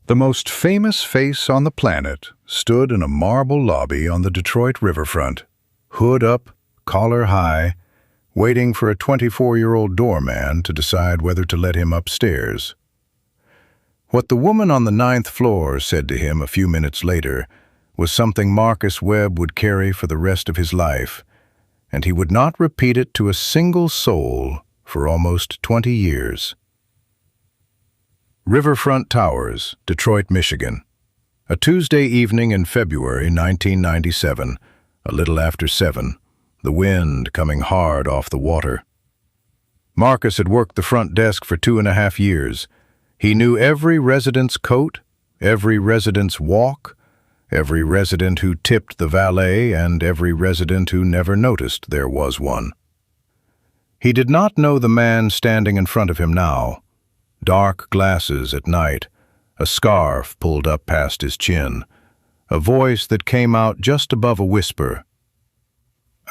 The most famous face on the planet stood in a marble lobby on the Detroit riverfront, hood up, collar high, waiting for a 24-year-old doorman to decide whether to let him upstairs. What the woman on the 9th floor said to him a few minutes later was something Marcus Webb would carry for the rest of his life, and he would not repeat it to a single soul for almost 20 years. Riverfront Towers, Detroit, Michigan. A Tuesday evening in February 1997, a little after 7, the wind coming hard off the water. Marcus had worked the front desk for 2.5 years. He knew every resident's coat, every resident's walk, every resident who tipped the valet, and every resident who never noticed there was one. He did not know the man standing in front of him now. Dark glasses at night, a scarf pulled up past his chin, a voice that came out just above a whisper.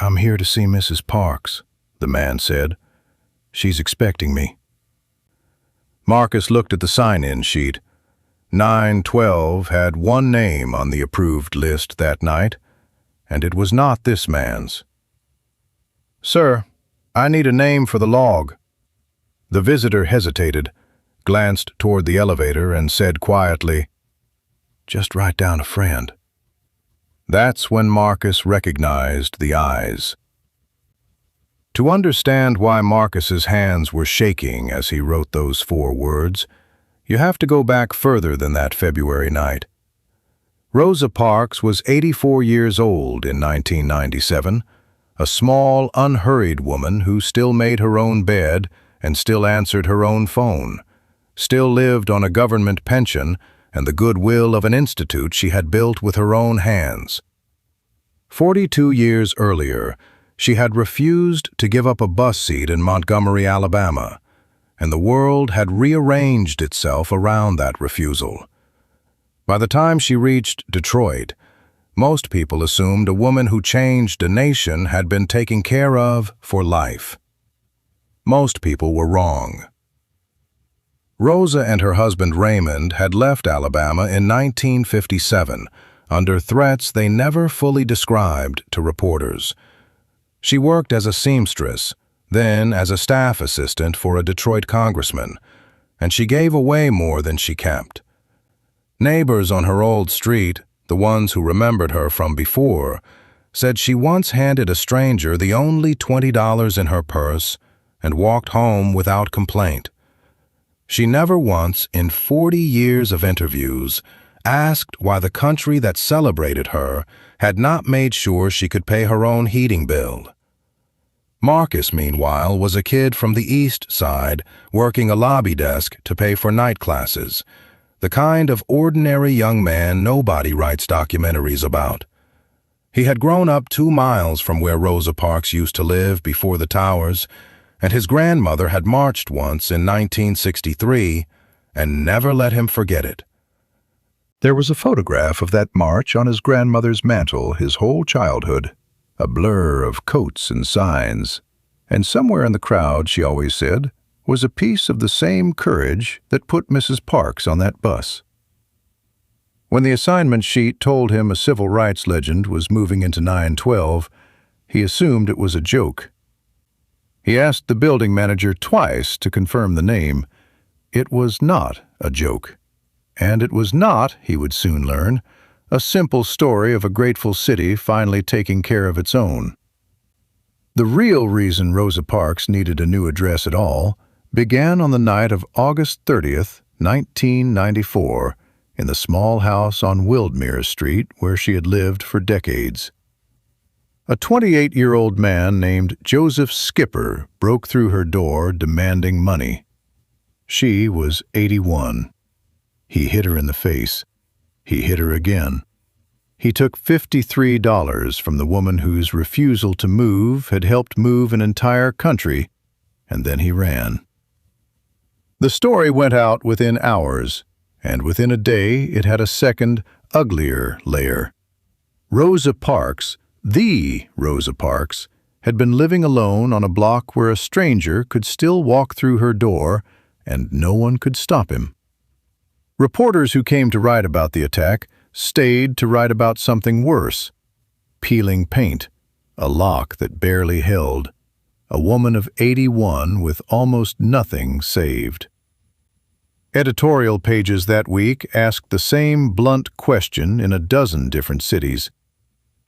"I'm here to see Mrs. Parks," the man said. "She's expecting me." Marcus looked at the sign-in sheet. 912 had one name on the approved list that night, and it was not this man's. "Sir, I need a name for the log." The visitor hesitated, glanced toward the elevator, and said quietly, "Just write down a friend." That's when Marcus recognized the eyes. To understand why Marcus's hands were shaking as he wrote those 4 words, you have to go back further than that February night. Rosa Parks was 84 years old in 1997, a small, unhurried woman who still made her own bed and still answered her own phone, still lived on a government pension and the goodwill of an institute she had built with her own hands. 42 years earlier, she had refused to give up a bus seat in Montgomery, Alabama, and the world had rearranged itself around that refusal. By the time she reached Detroit, most people assumed a woman who changed a nation had been taken care of for life. Most people were wrong. Rosa and her husband Raymond had left Alabama in 1957 under threats they never fully described to reporters. She worked as a seamstress, then as a staff assistant for a Detroit congressman, and she gave away more than she kept. Neighbors on her old street, the ones who remembered her from before, said she once handed a stranger the only $20 in her purse and walked home without complaint. She never once, in 40 years of interviews, asked why the country that celebrated her had not made sure she could pay her own heating bill. Marcus, meanwhile, was a kid from the East Side working a lobby desk to pay for night classes, the kind of ordinary young man nobody writes documentaries about. He had grown up 2 miles from where Rosa Parks used to live before the towers, and his grandmother had marched once in 1963 and never let him forget it. There was a photograph of that march on his grandmother's mantel his whole childhood, a blur of coats and signs, and somewhere in the crowd, she always said, was a piece of the same courage that put Mrs. Parks on that bus. When the assignment sheet told him a civil rights legend was moving into 912, he assumed it was a joke. He asked the building manager twice to confirm the name. It was not a joke. And it was not, he would soon learn, a simple story of a grateful city finally taking care of its own. The real reason Rosa Parks needed a new address at all began on the night of August 30th, 1994, in the small house on Wildmere Street where she had lived for decades. A 28-year-old man named Joseph Skipper broke through her door demanding money. She was 81. He hit her in the face. He hit her again. He took $53 from the woman whose refusal to move had helped move an entire country, and then he ran. The story went out within hours, and within a day it had a second, uglier layer. Rosa Parks, the Rosa Parks, had been living alone on a block where a stranger could still walk through her door and no one could stop him. Reporters who came to write about the attack stayed to write about something worse: peeling paint, a lock that barely held, a woman of 81 with almost nothing saved. Editorial pages that week asked the same blunt question in a dozen different cities.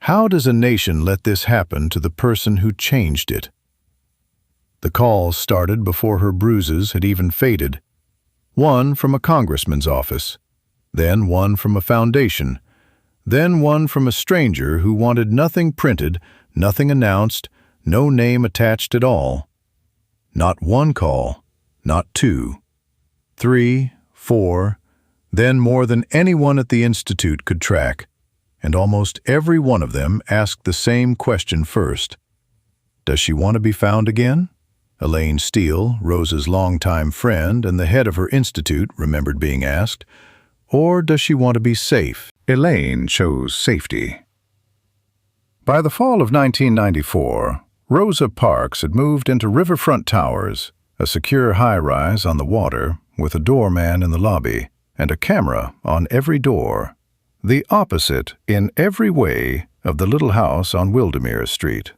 How does a nation let this happen to the person who changed it? The calls started before her bruises had even faded. One from a congressman's office, then one from a foundation, then one from a stranger who wanted nothing printed, nothing announced, no name attached at all. Not one call, not two, 3, 4, then more than anyone at the Institute could track, and almost every one of them asked the same question first. Does she want to be found again? Elaine Steele, Rosa's longtime friend and the head of her institute, remembered being asked. Or does she want to be safe? Elaine chose safety. By the fall of 1994, Rosa Parks had moved into Riverfront Towers, a secure high-rise on the water with a doorman in the lobby and a camera on every door, the opposite in every way of the little house on Wildermere Street.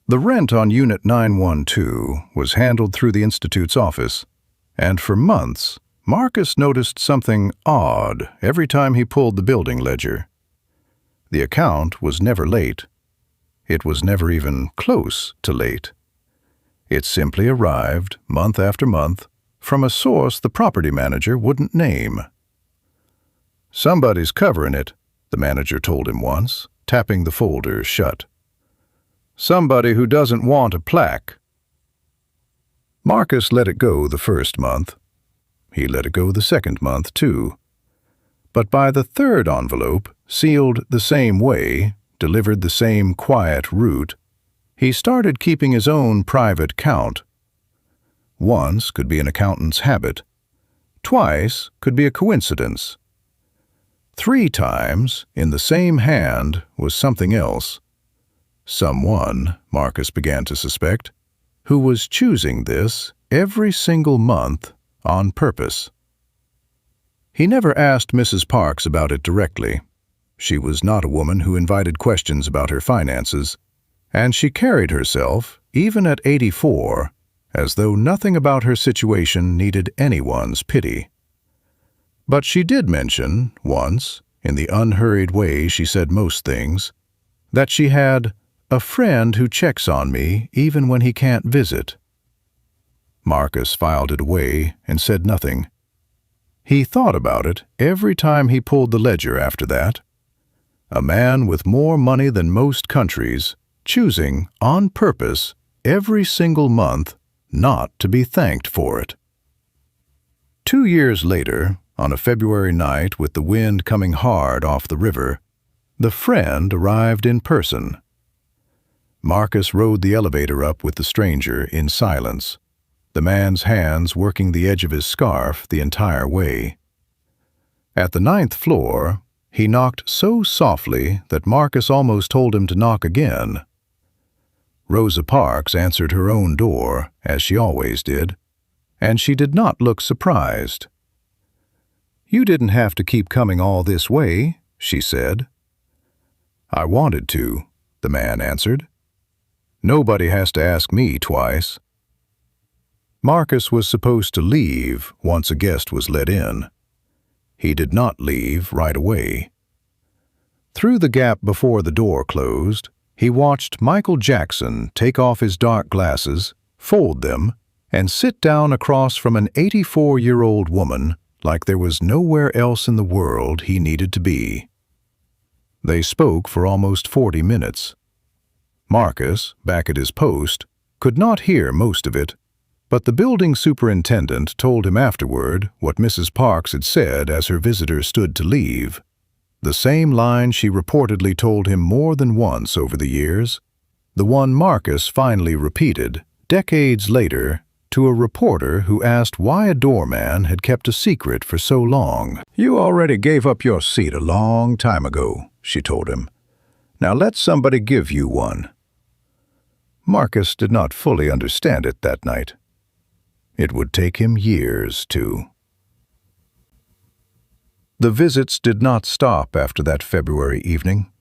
The rent on Unit 912 was handled through the Institute's office, and for months, Marcus noticed something odd every time he pulled the building ledger. The account was never late. It was never even close to late. It simply arrived, month after month, from a source the property manager wouldn't name. "Somebody's covering it," the manager told him once, tapping the folder shut. "Somebody who doesn't want a plaque." Marcus let it go the first month. He let it go the second month, too. But by the third envelope, sealed the same way, delivered the same quiet route, he started keeping his own private count. Once could be an accountant's habit. Twice could be a coincidence. 3 times, in the same hand, was something else. Someone, Marcus began to suspect, who was choosing this every single month on purpose. He never asked Mrs. Parks about it directly. She was not a woman who invited questions about her finances, and she carried herself, even at 84, as though nothing about her situation needed anyone's pity. But she did mention, once, in the unhurried way she said most things, that she had a friend who checks on me even when he can't visit. Marcus filed it away and said nothing. He thought about it every time he pulled the ledger after that. A man with more money than most countries, choosing, on purpose, every single month, not to be thanked for it. 2 years later, on a February night with the wind coming hard off the river, the friend arrived in person. Marcus rode the elevator up with the stranger in silence, the man's hands working the edge of his scarf the entire way. At the 9th floor, he knocked so softly that Marcus almost told him to knock again. Rosa Parks answered her own door, as she always did, and she did not look surprised. "You didn't have to keep coming all this way," she said. "I wanted to," the man answered. "Nobody has to ask me twice." Marcus was supposed to leave once a guest was let in. He did not leave right away. Through the gap before the door closed, he watched Michael Jackson take off his dark glasses, fold them, and sit down across from an 84-year-old woman like there was nowhere else in the world he needed to be. They spoke for almost 40 minutes. Marcus, back at his post, could not hear most of it, but the building superintendent told him afterward what Mrs. Parks had said as her visitor stood to leave. The same line she reportedly told him more than once over the years, the one Marcus finally repeated, decades later, to a reporter who asked why a doorman had kept a secret for so long. "You already gave up your seat a long time ago," she told him. "Now let somebody give you one." Marcus did not fully understand it that night. It would take him years to. The visits did not stop after that February evening.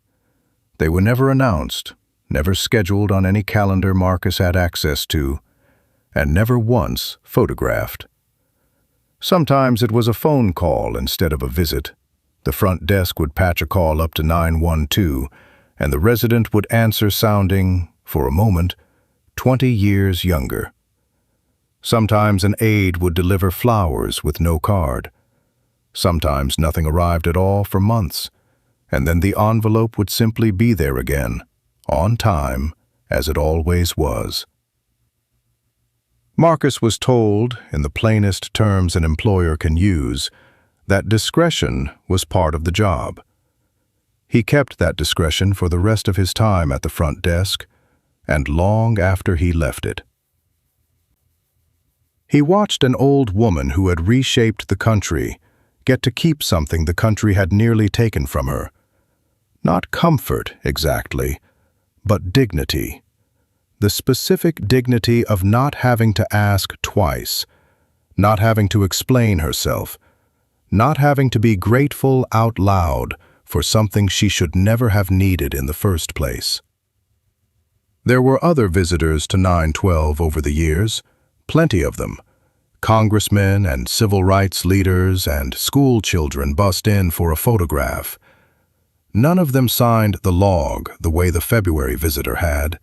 They were never announced, never scheduled on any calendar Marcus had access to, and never once photographed. Sometimes it was a phone call instead of a visit. The front desk would patch a call up to 912, and the resident would answer sounding, for a moment, 20 years younger. Sometimes an aide would deliver flowers with no card. Sometimes nothing arrived at all for months, and then the envelope would simply be there again, on time, as it always was. Marcus was told, in the plainest terms an employer can use, that discretion was part of the job. He kept that discretion for the rest of his time at the front desk, and long after he left it. He watched an old woman who had reshaped the country get to keep something the country had nearly taken from her. Not comfort, exactly, but dignity. The specific dignity of not having to ask twice, not having to explain herself, not having to be grateful out loud for something she should never have needed in the first place. There were other visitors to 912 over the years, plenty of them. Congressmen and civil rights leaders and school children bussed in for a photograph. None of them signed the log the way the February visitor had.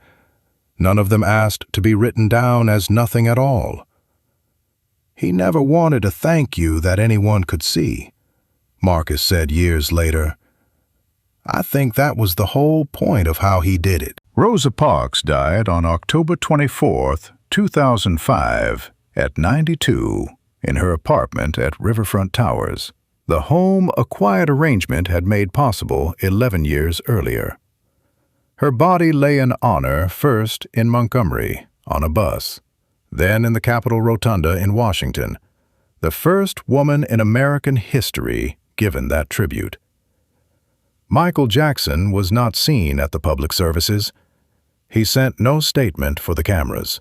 None of them asked to be written down as nothing at all. "He never wanted a thank you that anyone could see," Marcus said years later. "I think that was the whole point of how he did it." Rosa Parks died on October 24, 2005, at 92, in her apartment at Riverfront Towers, the home a quiet arrangement had made possible 11 years earlier. Her body lay in honor first in Montgomery, on a bus, then in the Capitol Rotunda in Washington, the first woman in American history given that tribute. Michael Jackson was not seen at the public services. He sent no statement for the cameras.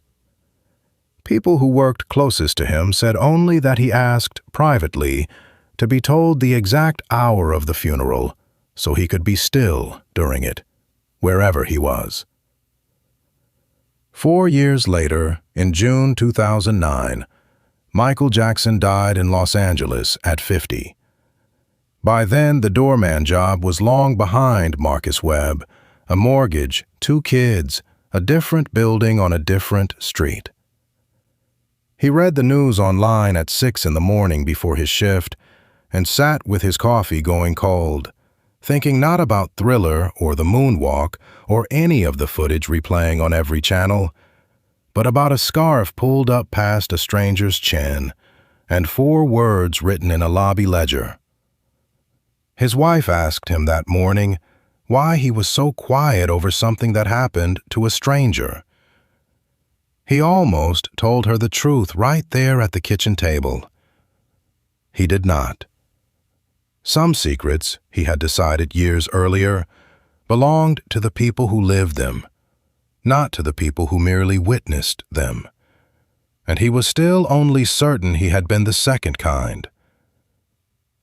People who worked closest to him said only that he asked, privately, to be told the exact hour of the funeral so he could be still during it, wherever he was. 4 years later, in June 2009, Michael Jackson died in Los Angeles at 50. By then, the doorman job was long behind Marcus Webb, a mortgage, 2 kids, a different building on a different street. He read the news online at 6 in the morning before his shift and sat with his coffee going cold, thinking not about Thriller or the moonwalk or any of the footage replaying on every channel, but about a scarf pulled up past a stranger's chin and 4 words written in a lobby ledger. His wife asked him that morning why he was so quiet over something that happened to a stranger. He almost told her the truth right there at the kitchen table. He did not. Some secrets, he had decided years earlier, belonged to the people who lived them, not to the people who merely witnessed them. And he was still only certain he had been the second kind.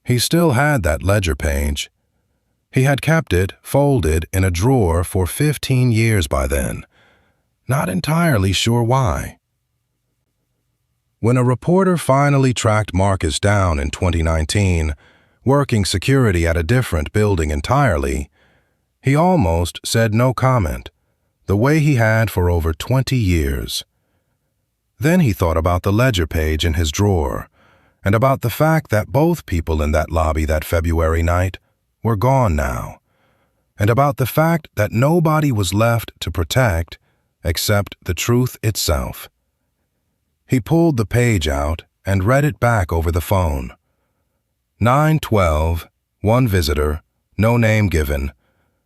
He still had that ledger page. He had kept it folded in a drawer for 15 years by then, not entirely sure why. When a reporter finally tracked Marcus down in 2019, working security at a different building entirely, he almost said no comment, the way he had for over 20 years. Then he thought about the ledger page in his drawer, and about the fact that both people in that lobby that February night were gone now, and about the fact that nobody was left to protect except the truth itself. He pulled the page out and read it back over the phone. 912, 1 visitor, no name given,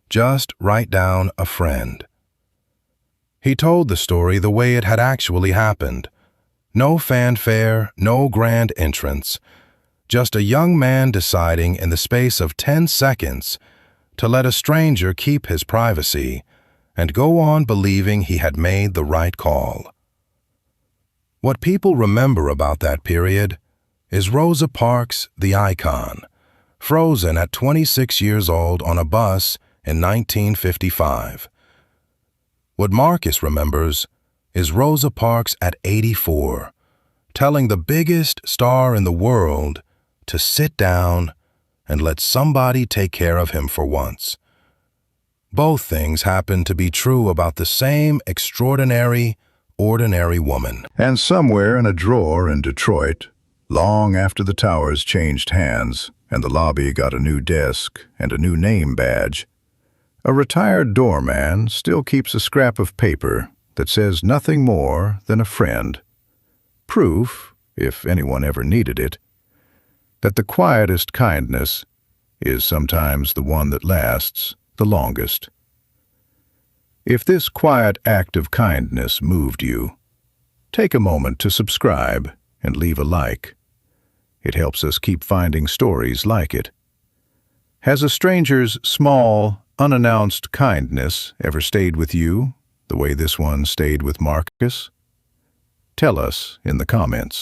just write down a friend. He told the story the way it had actually happened. No fanfare, no grand entrance, just a young man deciding in the space of 10 seconds to let a stranger keep his privacy and go on believing he had made the right call. What people remember about that period is Rosa Parks, the icon, frozen at 26 years old on a bus in 1955. What Marcus remembers is Rosa Parks at 84, telling the biggest star in the world to sit down and let somebody take care of him for once. Both things happen to be true about the same extraordinary, ordinary woman. And somewhere in a drawer in Detroit, long after the towers changed hands and the lobby got a new desk and a new name badge, a retired doorman still keeps a scrap of paper that says nothing more than a friend. Proof, if anyone ever needed it, that the quietest kindness is sometimes the one that lasts the longest. If this quiet act of kindness moved you, take a moment to subscribe and leave a like. It helps us keep finding stories like it. Has a stranger's small, unannounced kindness ever stayed with you the way this one stayed with Marcus? Tell us in the comments.